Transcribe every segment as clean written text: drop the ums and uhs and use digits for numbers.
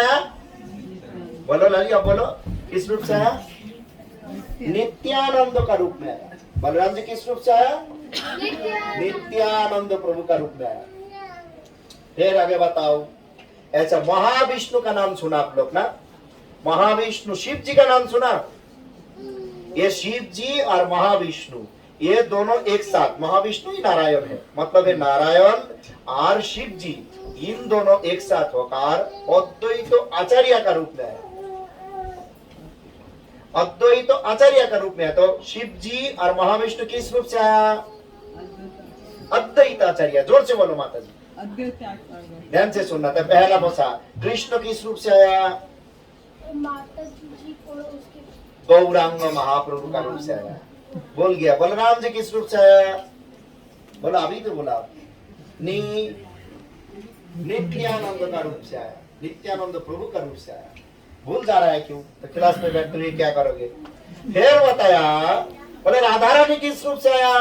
आया? बोलो लाली, अब बोलो, किस रूप से आया? नित्यानंद का रूप में आया। बलराम जी किस रूप से आया? नित्यानंद प्रभु का रूप में आया। फिर आगे बताओ। ऐसा महाविष्णु का नाम सुना आप लोग ना? महाविष्णु, शिव जी का नाम सुना? ये शिव जी और महाविष्णु ये दोनों एक साथ, महाविष्णु ही नारायण है, मतलब है नारायण और शिव जी, इन दोनों एक साथ होकर अद्वैत आचार्य का रूप में है। अद्वैत आचार्य का रूप में है। तो शिव जी और महाविष्णु किस रूप से आया? अद्वैत आचार्य। जोर से बोलो माता जी, ध्यान से सुनना था। पहला बोसा, कृष्ण किस रूप से आया? गौरांग महाप्रभु का रूप से आया। बोल गया। बलराम जी किस रूप से आया? बोला, अभी तो बोला। नित्यानंद का रूप से आया। नित्यानंद प्रभु का रूप से आया। भूल जा रहा है क्यों? तो क्लास में बैठ कर क्या करोगे? फिर बताया, बोले राधा रानी किस रूप से आया?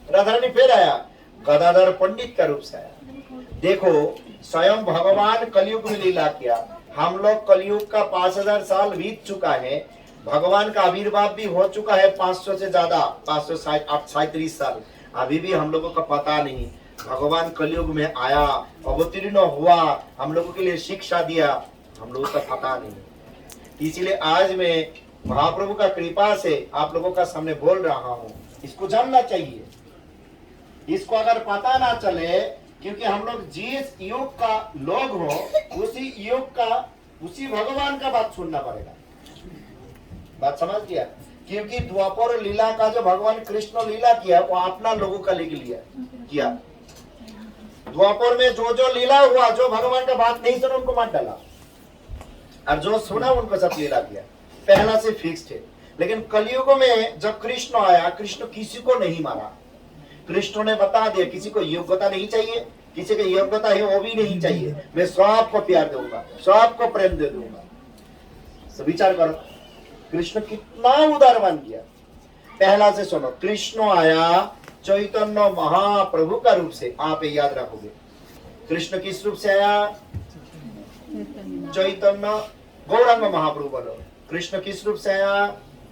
राधा रानी फिर आया, गदाधर पंडित का रूप से आया। देखो, स्वयं भगवान कलयुग में लीला किया। हम लोग कलयुग का 5000 साल बीत चुका है, भगवान का आविर्भाव भी हो चुका है 500 से ज्यादा, 537 साल। अभी भी हम लोगों का पता नहीं भगवान कलयुग में आया, अवतीर्ण हुआ, हम लोगों के लिए शिक्षा दिया, हम लोगों का पता नहीं। इसीलिए आज मैं महाप्रभु का कृपा से आप लोगों का सामने बोल रहा हूँ। इसको जानना चाहिए। इसको अगर पता ना चले, क्योंकि हम लोग जिस युग का लोग हो उसी युग का, उसी भगवान का बात सुनना पड़ेगा। बात समझ गया? क्योंकि द्वापर लीला का जो भगवान कृष्ण लीला किया वो अपना लोगों का लिख लिया किया। द्वापर में जो जो लीला हुआ, जो भगवान का बात नहीं सुना उनको मार डाला, और जो सुना उनको सब लीला किया, पहला से फिक्स्ड है। लेकिन कलयुग में जब कृष्ण आया, कृष्ण किसी को नहीं मारा। कृष्ण ने बता दिया किसी को योग्यता नहीं चाहिए, किसी की योग्यता है वो भी नहीं चाहिए, मैं सबको प्यार दूंगा, सबको प्रेम दे दूंगा। तो विचार करो कृष्ण कितना उदार बन गया। पहला से सुनो, कृष्ण आया चैतन्य महाप्रभु का रूप से। आप ये याद रखोगे, कृष्ण किस रूप से आया? चैतन्य गौरांग महाप्रभु। बोलो, कृष्ण किस रूप से आया?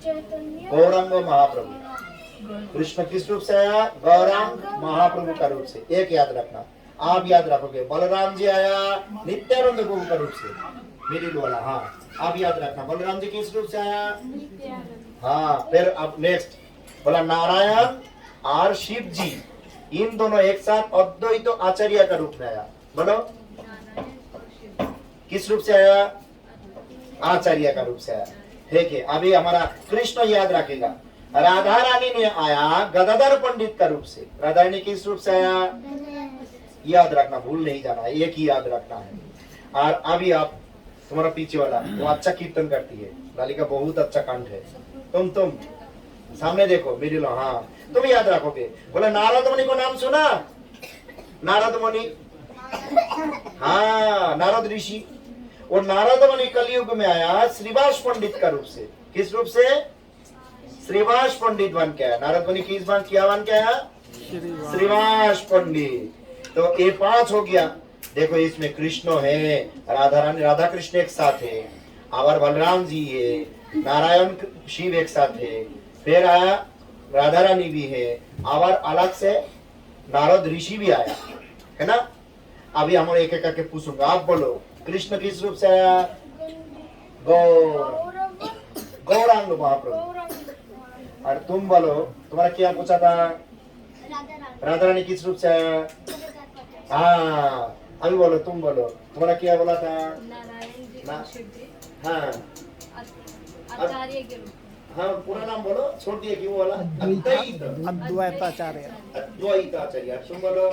गौरांग महाप्रभु। कृष्ण किस रूप से आया? गौरांग महाप्रभु का रूप से। एक याद रखना, आप याद रखोगे। बलराम जी आया नित्यानंद प्रभु का रूप से, मिडिल वाला। हाँ, आप याद रखना, बलराम जी किस रूप से आया? हाँ। फिर अब नेक्स्ट बोला, नारायण और शिव जी, इन दोनों एक साथ अद्वैत आचार्य का रूप में आया। बोलो, किस रूप से आया? आचार्य का रूप से आया। ठीक है, अभी हमारा कृष्ण याद रखेगा। राधा रानी ने आया गदाधर पंडित का रूप से। राधा रानी किस रूप से आया? याद रखना, भूल नहीं जाना, एक ही याद रखना है। और अभी आप, तुम्हारा पीछे वाला वो अच्छा कीर्तन करती है, लालिका बहुत अच्छा कंठ है। तुम सामने देखो, मिडिल। हाँ, तुम याद रखोगे। बोला, नारद मुनि को नाम सुना? नारद मुनि, हाँ, नारद ऋषि। वो नारद मुनि कलयुग में आया श्रीवास पंडित का रूप से। किस रूप से? श्रीवास पंडित बन के आया। नारद मुनि किस बन क्या बन के आया? श्रीवास पंडित। तो ये 5 हो गया। देखो, इसमें कृष्ण है, राधा रानी, राधा कृष्ण एक साथ है, और बलराम जी है, नारायण शिव एक साथ है, फिर आया राधा रानी भी है, और अलग से नारद ऋषि भी आया है ना। अभी हम एक एक करके पूछूंगा, आप बोलो, कृष्ण किस रूप से आया? गौरांग महाप्रभु। और तुम बोलो, तुम्हारा क्या पूछा था? राधा रानी किस रूप से आया? हाँ, अभी बोलो, तुम बोलो, तुम्हारा क्या बोला था? हाँ, आचार्य के रूप। हाँ, पूरा नाम बोलो, छोड़ दिए क्यों बोला? अद्वैत आचार्य। अद्वैत आचार्य। तुम बोलो,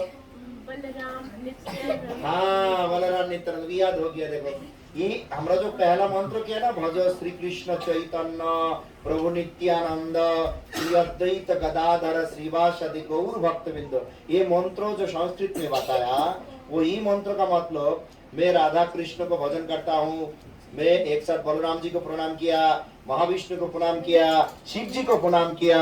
हाँ, बलराम नित्यानंद। याद हो गया। देखो, ये हमारा जो पहला मंत्र किया ना, भजो श्री कृष्ण चैतन्य प्रभु नित्यानंद श्री अद्वैत गदाधर श्रीवासदि गौर भक्तवृंद, ये मंत्र जो संस्कृत में बताया, वही मंत्र का मतलब, मैं राधा कृष्ण को भजन करता हूँ, मैं एक साथ बलराम जी को प्रणाम किया, महाविष्णु को प्रणाम किया, शिव जी को प्रणाम किया,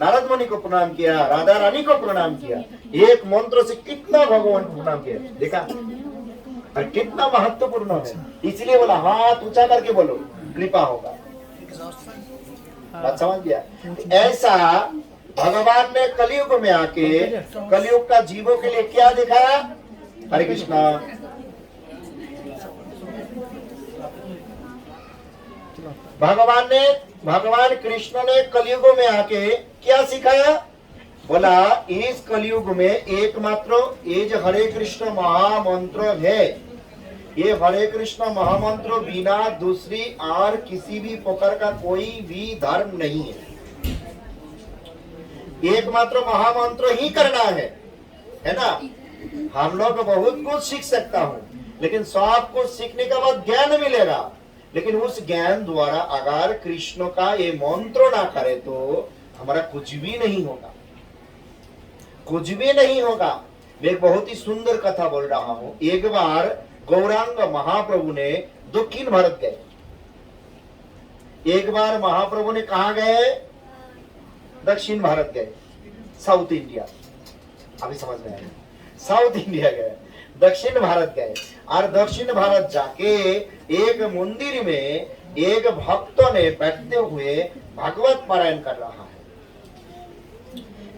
नारद मुनि को प्रणाम किया, राधा रानी को प्रणाम किया। एक मंत्र से कितना भगवान को प्रणाम किया, देखा? और कितना महत्वपूर्ण है। इसलिए बोला हाथ ऊंचा करके बोलो, कृपा होगा। बात समझ गया? ऐसा भगवान ने कलयुग में आके कलयुग का जीवों के लिए क्या दिखाया? हरे कृष्णा। भगवान कृष्ण ने कलयुग में आके क्या सिखाया? बोला इस कलयुग में एकमात्र ये जो हरे कृष्ण महामंत्र है, ये हरे कृष्ण महामंत्र बिना दूसरी और किसी भी प्रकार का कोई भी धर्म नहीं है। एकमात्र महामंत्र ही करना है ना। हम लोग बहुत कुछ सीख सकता हूँ, लेकिन सब कुछ सीखने के बाद ज्ञान मिलेगा, लेकिन उस ज्ञान द्वारा अगर कृष्ण का ये मंत्र ना करे तो हमारा कुछ भी नहीं होगा, कुछ भी नहीं होगा। मैं एक बहुत ही सुंदर कथा बोल रहा हूँ। एक बार गौरांग महाप्रभु ने दक्षिण भारत गए। एक बार महाप्रभु ने कहा गए? दक्षिण भारत गए, साउथ इंडिया। अभी समझ में आया? साउथ इंडिया गए, दक्षिण भारत गए, और दक्षिण भारत जाके एक मंदिर में एक भक्त ने बैठते हुए भागवत पारायण कर रहा है,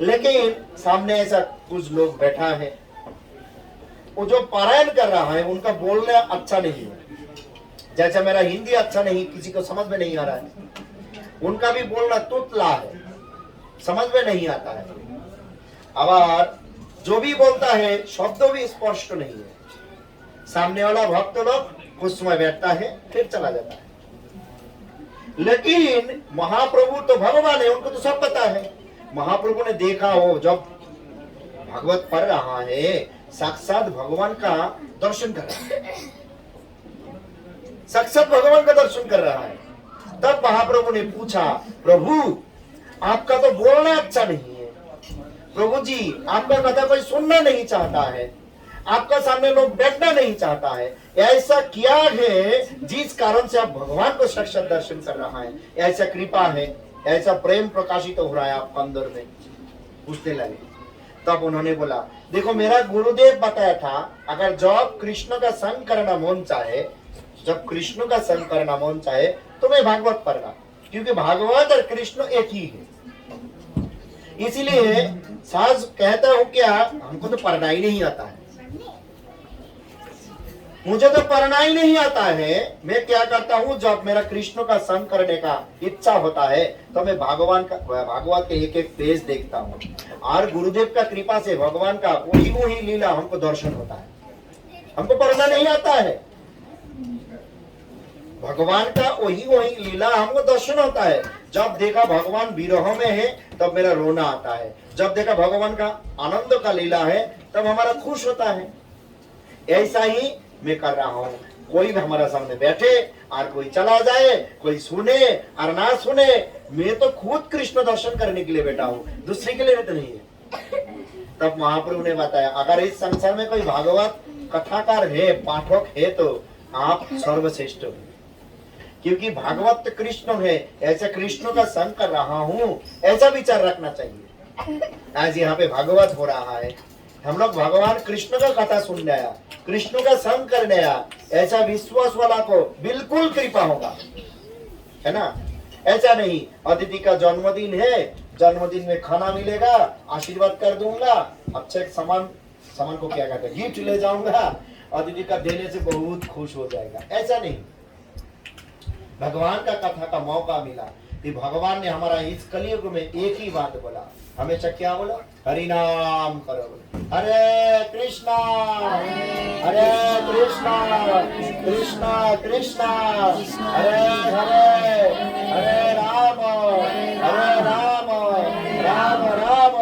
लेकिन सामने ऐसा कुछ लोग बैठा है। वो जो पारायण कर रहा है उनका बोलना अच्छा नहीं है, जैसा मेरा हिंदी अच्छा नहीं, किसी को समझ में नहीं आ रहा है, उनका भी बोलना तुतला है, समझ में नहीं आता है। और जो भी बोलता है शब्द भी स्पष्ट नहीं है। सामने वाला भक्त लोग कुछ समय बैठता है फिर चला जाता है, लेकिन महाप्रभु तो भगवान है, उनको तो सब पता है। महाप्रभु ने देखा वो जब भागवत पढ़ रहा है, साक्षात भगवान का दर्शन कर रहा है, साक्षात भगवान का दर्शन कर रहा है। तब महाप्रभु ने पूछा, प्रभु आपका तो बोलना अच्छा नहीं है, प्रभु जी आपका कथा कोई सुनना नहीं चाहता है, आपका सामने लोग बैठना नहीं चाहता है, ऐसा क्या है जिस कारण से आप भगवान को साक्षात दर्शन कर रहा है? ऐसा कृपा है, ऐसा प्रेम प्रकाशित हो रहा है आपके अंदर में? पूछने लगे। तब उन्होंने बोला, देखो मेरा गुरुदेव बताया था, अगर जब कृष्ण का संग करना मन चाहे, जब कृष्ण का संग करना मन चाहे तो मैं भागवत पढ़ना, क्योंकि भागवत और कृष्ण एक ही है। इसीलिए साज कहता हूं क्या, हमको तो पढ़ना ही नहीं आता है, मुझे तो पढ़ना ही नहीं आता है। मैं क्या करता हूँ, जब मेरा कृष्ण का संग करने का इच्छा होता है तो मैं भागवत के एक एक पेज देखता हूँ, और गुरुदेव का कृपा से भगवान का वही लीला हमको दर्शन होता है। हमको पढ़ना नहीं आता है, भगवान का वही लीला हमको दर्शन होता है। जब देखा भगवान विरह में है तब मेरा रोना आता है, जब देखा भगवान का आनंद का लीला है तब हमारा खुश होता है। ऐसा ही मैं कर रहा हूँ। कोई भी हमारा सामने बैठे और कोई चला जाए, कोई सुने और ना सुने, मैं तो खुद कृष्ण दर्शन करने के लिए बैठा हूँ, दूसरे के लिए तो नहीं है। तब महाप्रभु ने बताया, अगर इस संसार में कोई भागवत कथाकार है, पाठक है, तो आप सर्वश्रेष्ठ हो, क्योंकि भागवत कृष्ण है। ऐसा कृष्ण का संग कर रहा हूँ, ऐसा विचार रखना चाहिए। आज यहाँ पे भागवत हो रहा है, हम लोग भगवान कृष्ण का कथा सुनने आया, कृष्ण का संग करने आया, ऐसा विश्वास वाला को बिल्कुल कृपा होगा, है ना। ऐसा नहीं अतिथि का जन्मदिन है, जन्मदिन में खाना मिलेगा, आशीर्वाद कर दूंगा, अच्छे सामान को क्या कहते हैं, गिफ्ट ले जाऊंगा, अतिथि का देने से बहुत खुश हो जाएगा, ऐसा नहीं। भगवान का कथा का मौका मिला कि भगवान ने हमारा इस कलयुग में एक ही बात बोला, हमेशा क्या बोला, हरि नाम करो, हरे कृष्णा हरे कृष्णा कृष्णा कृष्णा हरे हरे, हरे राम राम राम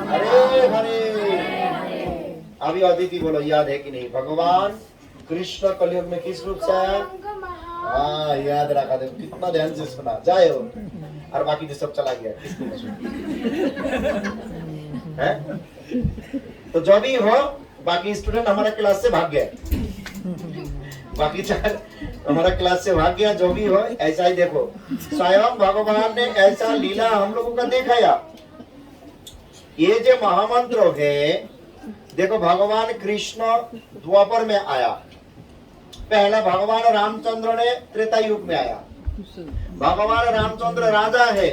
हरे हरे। अभी अदिति बोलो, याद है कि नहीं, भगवान कृष्ण कलयुग में किस रूप से आया? हाँ, याद रखा दे, कितना ध्यान से सुना जाए हो, और बाकी तो सब चला गया, है? तो जो भी हो, बाकी स्टूडेंट हमारा क्लास से भाग गया, बाकी चार हमारा क्लास से भाग गया, जो भी हो ऐसा ही देखो, स्वयं भगवान ने ऐसा लीला हम लोगों का दिखाया। ये जो महामंत्र है, देखो भगवान कृष्ण द्वापर में आया, पहला भगवान रामचंद्र ने त्रेता युग में आया। भगवान रामचंद्र राजा है।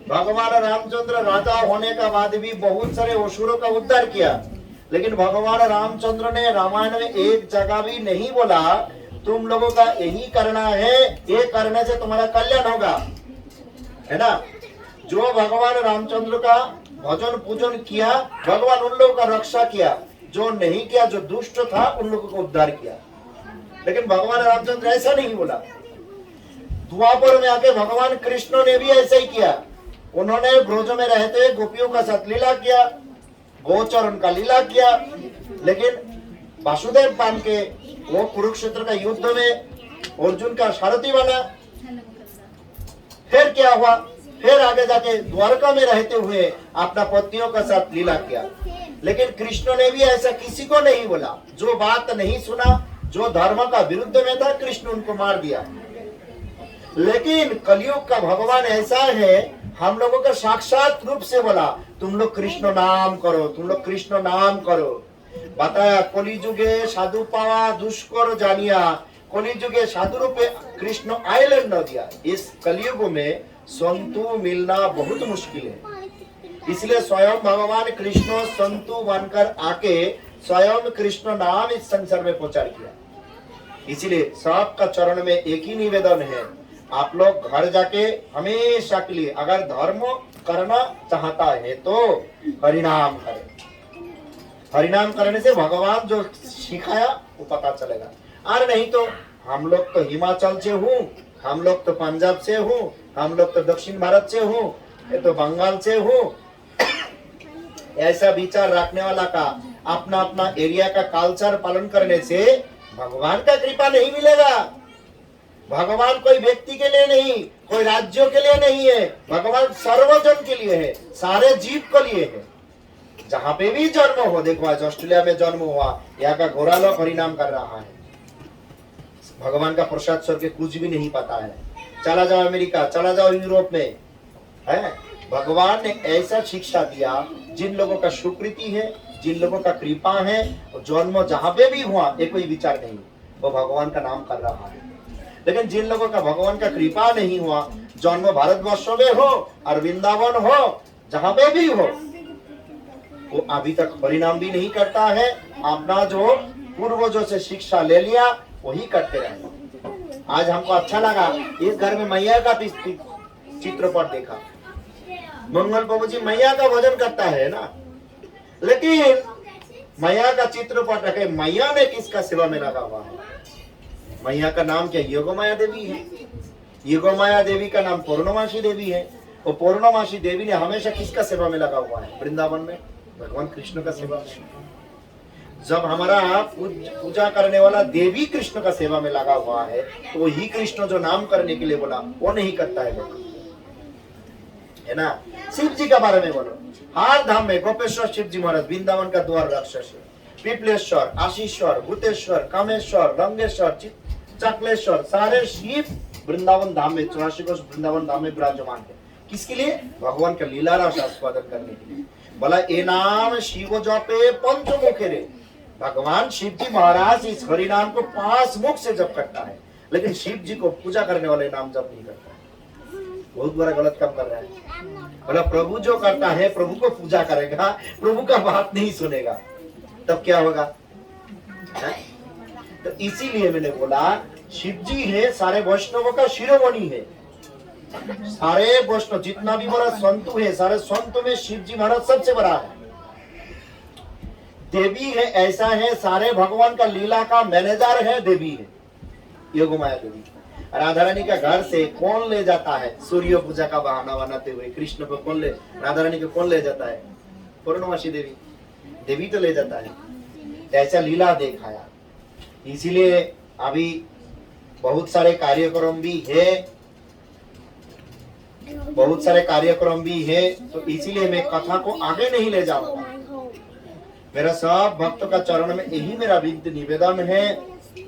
भगवान रामचंद्र राजा होने का बाद भी बहुत सारे असुरों का उद्धार किया, लेकिन भगवान रामचंद्र ने रामायण में एक जगह भी नहीं बोला तुम लोगों का यही करना है, ये करने से तुम्हारा कल्याण होगा, है ना। जो भगवान रामचंद्र का भजन पूजन किया, भगवान उन लोगों का रक्षा किया, जो नहीं किया, जो दुष्ट था उन लोगों को उद्धार किया। लेकिन भगवान रामचंद्र ऐसा नहीं बोला। द्वापर में आके भगवान कृष्ण ने भी ऐसा ही किया। उन्होंने ब्रज में रहते हुए गोपियों का साथ लीला किया, गोचर उनका लीला किया, लेकिन वासुदेव पान के वो कुरुक्षेत्र का युद्ध में अर्जुन का सारथी बना। फिर क्या हुआ, फिर आगे जाके द्वारका में रहते हुए अपना पत्नियों का साथ लीला किया। लेकिन कृष्ण ने भी ऐसा किसी को नहीं बोला। जो बात नहीं सुना, जो धर्म का विरुद्ध में था, कृष्ण उनको मार दिया। लेकिन कलयुग का भगवान ऐसा है, हम लोगों का साक्षात रूप से बोला तुम लोग कृष्ण नाम करो, तुम लोग कृष्ण नाम करो। बताया कलिजुगे साधु पावा दुष्कर जानिया, कलिजुगे साधु रूपे कृष्ण आइलैंड न दिया। इस कलयुग में संतु मिलना बहुत मुश्किल है, इसलिए स्वयं भगवान कृष्ण संतु बनकर आके स्वयं कृष्ण नाम इस संसार में प्रचार किया। इसलिए सबका चरण में एक ही निवेदन है, आप लोग घर जाके हमेशा के लिए अगर धर्म करना चाहता है तो हरिनाम करें। हरिनाम करने से भगवान जो सिखाया वो पता चलेगा। और नहीं तो हम लोग तो हिमाचल से हूँ, हम लोग तो पंजाब से हूँ, हम लोग तो दक्षिण भारत से हूँ, ये तो बंगाल से हूँ, ऐसा विचार रखने वाला का अपना अपना एरिया का कल्चर पालन करने से भगवान का कृपा नहीं मिलेगा। भगवान कोई व्यक्ति के लिए नहीं, कोई राज्यों के लिए नहीं है, भगवान सर्वजन के लिए है, सारे जीव के लिए है। जहाँ पे भी जन्म हो, देखो आज ऑस्ट्रेलिया में जन्म हुआ, यहाँ का घोड़ा लोग हरिनाम कर रहा है। भगवान का प्रसाद स्वर के कुछ भी नहीं पता है। चला जाओ अमेरिका, चला जाओ यूरोप में, है भगवान ने ऐसा शिक्षा दिया, जिन लोगों का सुकृति है, जिन लोगों का कृपा है, जन्म जहाँ पे भी हुआ ये कोई विचार नहीं, वो भगवान का नाम कर रहा है। लेकिन जिन लोगों का भगवान का कृपा नहीं हुआ, जन्म भारतवर्ष में हो और वृंदावन हो, जहाँ पे भी हो, वो अभी तक परिणाम भी नहीं करता है। अपना जो पूर्वजों से शिक्षा ले लिया वही करते रहे। आज हमको अच्छा लगा, इस घर में मैया का चित्रपट देखा। मंगल बाबू जी मैया का भजन करता है ना, लेकिन मैया का चित्रपट रखे, मैया ने किसका सेवा में लगा हुआ है? मैया का नाम क्या? योगमाया देवी है। योगमाया देवी का नाम पूर्णमासी देवी है। वो पूर्णमासी देवी ने हमेशा किसका सेवा में लगा हुआ है? वृंदावन में भगवान कृष्ण का सेवा में। जब हमारा पूजा करने वाला देवी कृष्ण का सेवा में लगा हुआ है, तो वही कृष्ण जो नाम करने के लिए बोला वो नहीं करता है लोग, है ना। शिव जी के बारे में बोलो, हर धाम में गोपेश्वर शिव जी महाराज वृंदावन का द्वार राक्षस है। पिपलेश्वर, आशीश्वर, भूतेश्वर, कामेश्वर, रंगेश्वर, चकलेश्वर, सारे शिव वृंदावन धाम में 84 कोष वृंदावन धाम में विराजमान है। किसके लिए? भगवान का लीला रस आस्वादन करने के लिए। बोला ए नाम शिव जपे पंचमुखे रे। भगवान शिव जी महाराज इस हरि नाम को 5 मुख से जप करता है, लेकिन शिव जी को पूजा करने वाले नाम जप नहीं करता है। बहुत बड़ा गलत काम कर रहा है। बोला प्रभु जो करता है, प्रभु को पूजा करेगा, प्रभु का बात नहीं सुनेगा, तब क्या होगा? तो इसीलिए मैंने बोला शिव जी है सारे वैष्णवों का शिरोमणि है। सारे वैष्णव जितना भी बड़ा संत है, सारे संतों में शिव जी महाराज सबसे बड़ा है। देवी है ऐसा है, सारे भगवान का लीला का मैनेजर है, देवी है योगमाया देवी। राधा रानी का घर से कौन ले जाता है? सूर्य पूजा का बहाना बनाते हुए कृष्ण को कौन ले, राधा रानी को कौन ले जाता है? पूर्णमासी देवी, देवी तो ले जाता है। ऐसा लीला दिखाया। इसीलिए अभी बहुत सारे कार्यक्रम भी है, बहुत सारे कार्यक्रम भी है, तो इसीलिए मैं कथा को आगे नहीं ले जाऊंगा। मेरा सब भक्तों का चरण में यही मेरा विनती निवेदन है।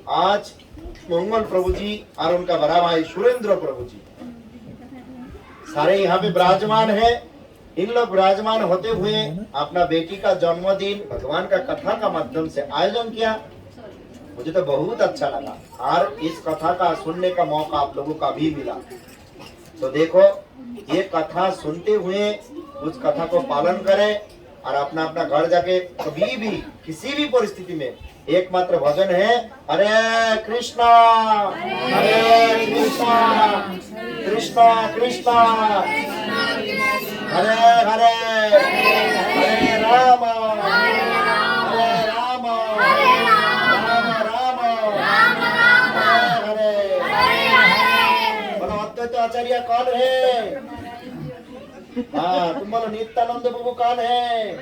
आज मंगल प्रभु जी और उनका बड़ा भाई सुरेंद्र प्रभु जी सारे यहाँ पे विराजमान है। इन लोग विराजमान होते हुए अपना बेटी का जन्मदिन भगवान का कथा का माध्यम से आयोजन किया। मुझे तो बहुत अच्छा लगा और इस कथा का सुनने का मौका आप लोगों का भी मिला। तो देखो, ये कथा सुनते हुए उस कथा को पालन करें और अपना अपना घर जाके कभी भी किसी भी परिस्थिति में एकमात्र भजन है हरे कृष्णा कृष्णा कृष्णा हरे हरे हरे राम राम हरे बोलो अद्वैत आचार्य कौन है? हाँ, तुम बोलो नित्यानंद प्रभु कौन है?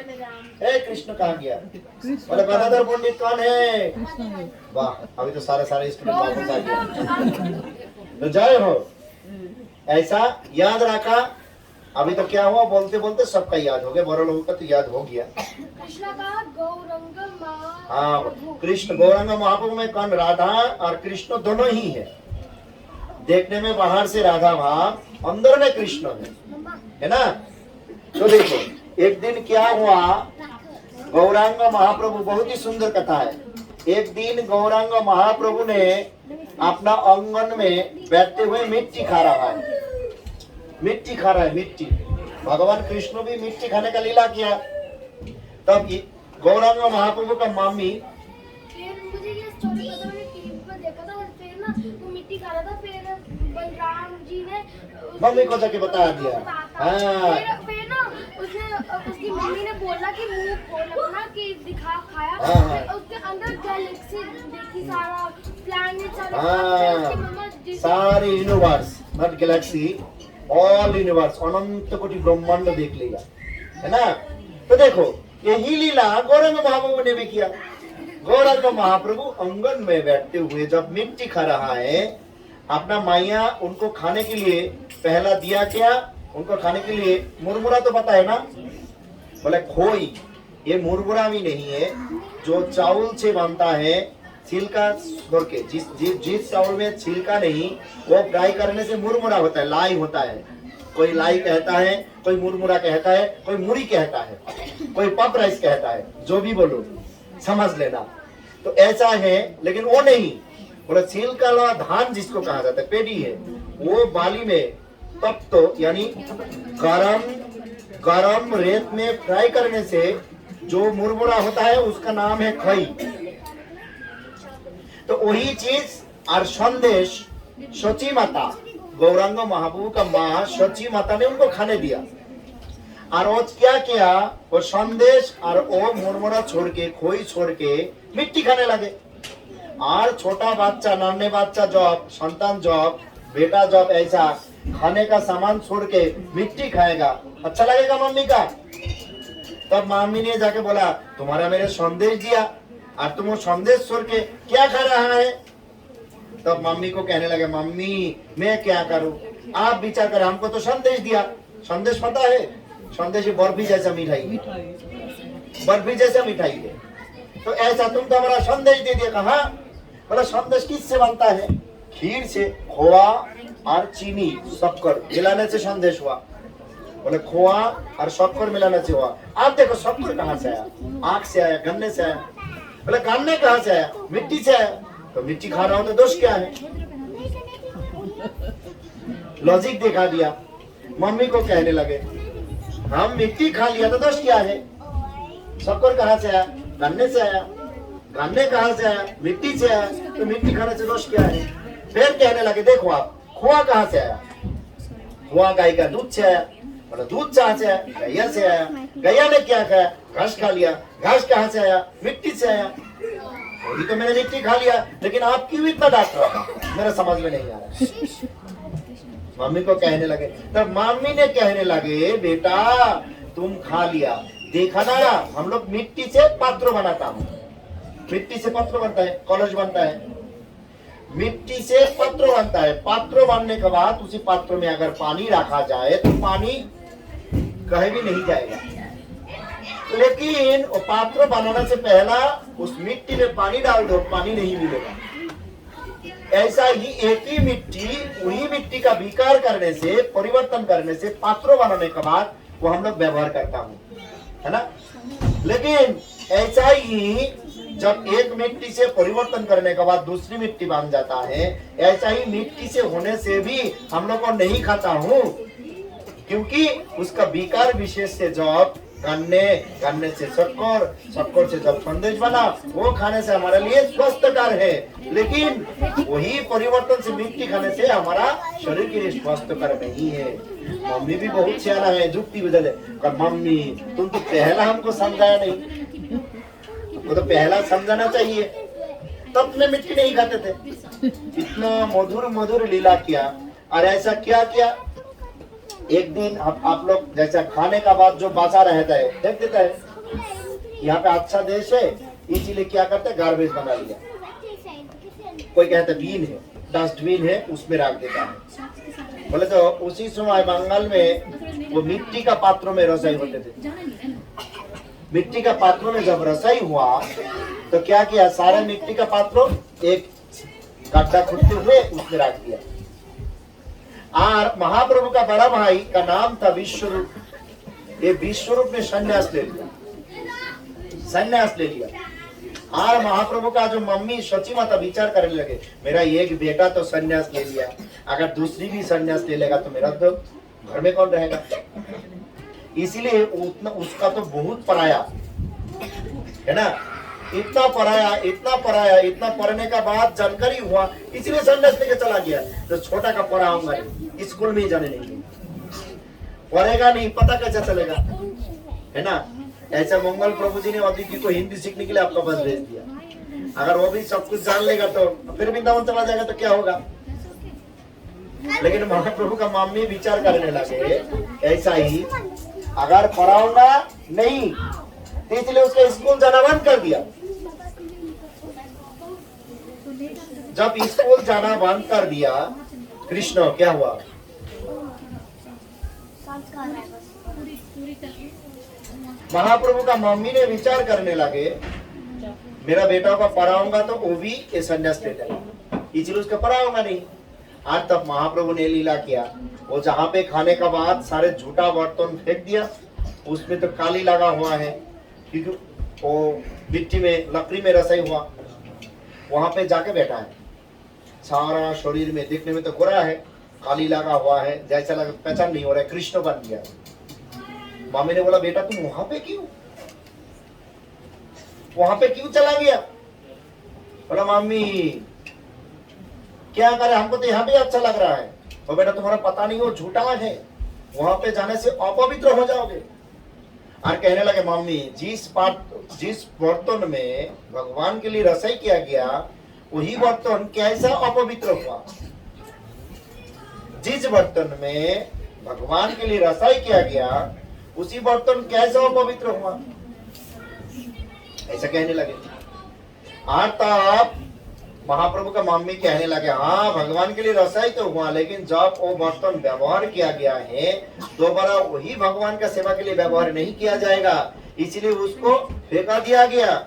हे कृष्ण कहाँ गया? बोले गदाधर पंडित कौन है? वाह, अभी तो सारे स्टूडेंट वापस आ गए। तो जय हो। ऐसा याद रखा। अभी तो क्या हुआ, बोलते बोलते सबका याद हो गया, बड़े लोगों का तो याद हो गया। कृष्ण का गौरंग महाप्रभु। हाँ, कृष्ण गौरंग महाप्रभु में कौन? राधा और कृष्ण दोनों ही है। देखने में बाहर से राधा भाव, अंदर में कृष्ण है ना। तो देखो, एक दिन क्या हुआ, गौरांग महाप्रभु, बहुत ही सुंदर कथा है। एक दिन गौरांग महाप्रभु ने अपना आंगन में बैठते हुए मिट्टी खा रहा है। मिट्टी खा रहा है, मिट्टी। भगवान कृष्ण भी मिट्टी खाने का लीला किया। तब गौरांग महाप्रभु का मम्मी, मुझे ये स्टोरी पता, मैंने टीवी पर देखा था। फिर ना वो मिट्टी खा रहा था, फिर बलराम जी ने मम्मी को जाके बता दिया। हाँ, फिर ना उसकी मम्मी ने बोला कि मुंह खोल अपना कि दिखा खाया। हाँ। फिर उसके अंदर गैलेक्सी देखी, सारा प्लैनेट, सारे universe, not galaxy, all universe, अनंत कोटि ब्रह्मांड देख लेगा, है ना। तो देखो, यही लीला गौरांग महाप्रभु ने भी किया। गौरांग महाप्रभु आंगन में बैठते हुए जब मिट्टी खा रहा है, अपना माया उनको खाने के लिए पहला दिया क्या, उनको खाने के लिए मुरमुरा तो पता है ना, बोले खोई। ये मुरमुरा भी नहीं है, जो चावल से बनता है, छिलका छोड़ के, जिस चावल में छिलका नहीं, वो फ्राई करने से मुरमुरा होता है, लाई होता है। कोई लाई कहता है, कोई मुरमुरा कहता है, कोई मुरी कहता है, कोई पफ राइस कहता है, जो भी बोलो समझ लेना। तो ऐसा है, लेकिन वो नहीं, बोला छिलका वाला धान जिसको कहा जाता है, पेड़ी है, वो बाली में तब तो यानी गरम रेत में फ्राई करने से जो मुरमुरा होता है, उसका नाम है खई। तो वही चीज और संदेश सची माता, गौरांग महाप्रभु का माँ सची माता ने उनको खाने दिया। और वो क्या किया, वो संदेश और वो मुरमुरा छोड़ के, खोई छोड़ के मिट्टी खाने लगे। और छोटा बच्चा, नन्हे बच्चा जब, संतान जब, बेटा जब ऐसा खाने का सामान छोड़ के मिट्टी खाएगा, अच्छा लगेगा मम्मी का? तब मम्मी ने जाके बोला, तुम्हारा मेरे संदेश दिया और तुम वो संदेश छोड़ के क्या खा रहा है? तब मम्मी को कहने लगे, मम्मी मैं क्या करूं, आप विचार कर, हमको तो संदेश दिया। संदेश पता है, संदेश बर्फी जैसा मिठाई, बर्फी जैसा मिठाई है। तो ऐसा तुम तो हमारा संदेश दे दिया। कहा? बोला संदेश किससे बनता है? खीर से, खोआ और चीनी, शक्कर मिलाने से संदेश हुआ। बोले खोआ और शक्कर मिलाने से हुआ। आप देखो शक्कर कहाँ से आया? आँख से आया, गन्ने से आया। बोले गन्ने कहाँ से आया? मिट्टी से आया। तो मिट्टी खा रहा हूं तो दोष क्या है? लॉजिक दिखा दिया। मम्मी को कहने लगे, हम मिट्टी खा लिया तो दोष क्या है? शक्कर कहाँ से आया? गन्ने से आया। गन्ने कहाँ से आया? मिट्टी से आया। तो मिट्टी खाने से दोष क्या है? फिर कहने लगे, देखो आप, खोआ कहाँ से आया? खोआ गाय का दूध से आया। मतलब दूध कहाँ से आया? गैया से आया। गैया ने क्या खाया? घास खा लिया। घास कहाँ से आया? मिट्टी से आया। अभी तो मैंने मिट्टी खा लिया, लेकिन आप क्यों इतना डांट रहा? मेरा समझ में नहीं आ रहा। मम्मी को कहने लगे, तब मम्मी ने कहने लगे, बेटा तुम खा लिया, देखा ना, हम लोग मिट्टी से पात्र बनाता हूँ। मिट्टी से पात्र बनता है, कलश बनता है, मिट्टी से पात्र बनता है। पात्र बनने के बाद उसी पात्र में अगर पानी रखा जाए तो पानी कहीं भी नहीं जाएगा। लेकिन वो पात्र बनाने से पहला उस मिट्टी में पानी डाल दो, पानी नहीं मिलेगा। ऐसा ही एक ही मिट्टी, वही मिट्टी का विकार करने से, परिवर्तन करने से, पात्र बनाने के बाद वो हम लोग व्यवहार करता हूँ, है ना। लेकिन ऐसा ही जब एक मिट्टी से परिवर्तन करने के बाद दूसरी मिट्टी बन जाता है, ऐसा ही मिट्टी से होने से भी हम लोग को नहीं खाता हूँ, क्योंकि उसका विकार विशेष से जब गन्ने से शक्कर से जब संदेश बना, वो खाने से हमारे लिए स्वस्थकर है। लेकिन वही परिवर्तन से मिट्टी खाने से हमारा शरीर के लिए स्वस्थकर नहीं है। मम्मी भी बहुत सियाना है, जुक्ति बदले कर मम्मी तुम तो पहला हमको समझाया नहीं, वो तो पहला समझाना चाहिए, तब में मिट्टी नहीं खाते थे। इतना मधुर मधुर लीला किया। और ऐसा क्या किया, एक दिन आप लोग जैसा खाने का बाद जो बासा रहता है देख देता है, यहाँ पे अच्छा देश है इसीलिए क्या करते हैं, गार्बेज बना लिया, कोई कहता है बीन है, डस्टबिन है, उसमें रख देता है। बोले तो उसी समय बंगाल में वो मिट्टी का पात्रों में रसाई होते थे। मिट्टी का पात्रों में जब रसाई हुआ तो क्या किया, सारे मिट्टी का पात्रों एक गड्ढा खुदते हुए उसमें रख दिया। और महाप्रभु का बड़ा भाई का नाम था विश्वरूप। ये विश्वरूप ने संन्यास ले लिया। और महाप्रभु का जो मम्मी सची माता विचार करने लगे, मेरा एक बेटा तो संन्यास ले लिया, अगर दूसरी भी संन्यास ले लेगा तो मेरा तो घर में कौन रहेगा। इसीलिए उतना उसका तो बहुत पराया है ना, इतना पढ़ाया, पढ़ने का बाद जानकारी हुआ, इसलिए संन्यास लेके चला गया। तो छोटा का पढ़ाऊंगा नहीं, स्कूल में ही जाने नहीं, पढ़ेगा नहीं, पता कैसे चलेगा, है ना। ऐसा मंगल प्रभु जी ने अदिति को हिंदी सीखने के लिए आपका बस भेज दिया। अगर वो भी सब कुछ जान लेगा तो फिर वृंदावन चला जाएगा तो क्या होगा। लेकिन महाप्रभु का मम्मी विचार करने लगे, ऐसा ही अगर पढ़ाऊंगा नहीं तो इसलिए उसका स्कूल जाना बंद कर दिया। जब स्कूल जाना बंद कर दिया, कृष्ण क्या हुआ, महाप्रभु का मम्मी ने विचार करने लगे, मेरा बेटा को पढ़ाऊंगा तो वो भी ये संन्यास ले जाएगा, इसलिए उसका पढ़ाऊंगा नहीं। आज तब महाप्रभु ने लीला किया, वो जहाँ पे खाने का बाद सारे झूठा बर्तन फेंक दिया, उसमें तो काली लगा हुआ है, क्योंकि वो मिट्टी में लकड़ी में रसाई हुआ, वहां पे जाके बैठा है, सारा शरीर में देखने में तो गोरा है, काली लगा हुआ है, जैसा लगा पहचान नहीं हो रहा है, कृष्ण बन गया। मामी ने बोला, बेटा तुम वहां पे क्यों चला गया। बोला, मम्मी क्या करे, हमको तो यहाँ पे अच्छा लग रहा है। और बेटा तुम्हारा पता नहीं वो झूठा है, वहां पे जाने से अपवित्र हो जाओगे। और कहने लगे, मम्मी जिस बर्तन में भगवान के लिए रसोई किया गया वही बर्तन कैसा अपवित्र हुआ। जिस बर्तन में भगवान के लिए रसोई किया गया उसी बर्तन कैसा अपवित्र हुआ, ऐसा कहने लगे। और तब महाप्रभु का मम्मी कहने लगे, हाँ भगवान के लिए रसोई तो हुआ, लेकिन जब वो बर्तन व्यवहार किया गया है दोबारा वही भगवान का सेवा के लिए व्यवहार नहीं किया जाएगा, इसलिए उसको फेंका दिया गया,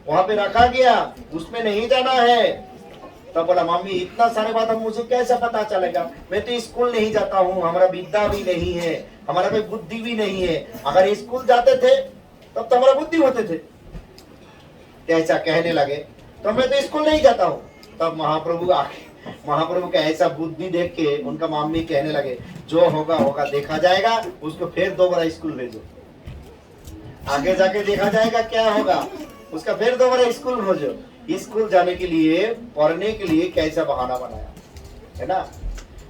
वहां पे रखा गया, उसमें नहीं जाना है। तब बोला, मम्मी इतना सारे बात अब मुझे कैसे पता चलेगा, मैं तो स्कूल नहीं जाता हूँ, हमारा विद्या भी नहीं है, हमारा कोई बुद्धि भी नहीं है, अगर स्कूल जाते थे तब तो हमारा बुद्धि होते थे। ऐसा कहने लगे, तो मैं तो स्कूल नहीं जाता हूँ। तब महाप्रभु का ऐसा बुद्धि देख के उनका मम्मी कहने लगे, जो होगा होगा, देखा जाएगा, उसको फिर दोबारा स्कूल भेजो, आगे जाके देखा जाएगा क्या होगा, उसका फिर दोबारा स्कूल भेजो। स्कूल जाने के लिए, पढ़ने के लिए कैसा बहाना बनाया, है ना।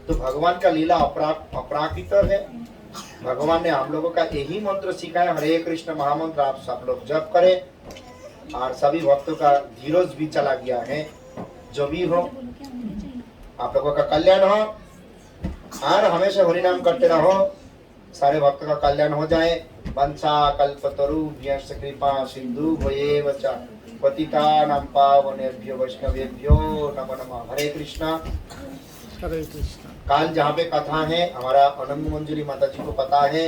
तो भगवान का लीला अपराकृत है। भगवान ने हम लोगों का यही मंत्र सिखाया, हरे कृष्ण महामंत्र आप सब लोग जप करें। और सभी भक्तों का धीरज भी चला गया है, जो भी हो आप लोगों का कल्याण हो, और हमेशा हरि नाम करते रहो, सारे भक्तों का कल्याण हो जाए। वंशा कल्पतरुभ्यश्च कृपा सिंधु भयेव च पतितानां पावनेभ्यो वैष्णवेभ्यो नमो नमः। हरे कृष्णा। हरे कृष्णा। काल जहाँ पे कथा है हमारा अनंत मंजूरी माता जी को पता है।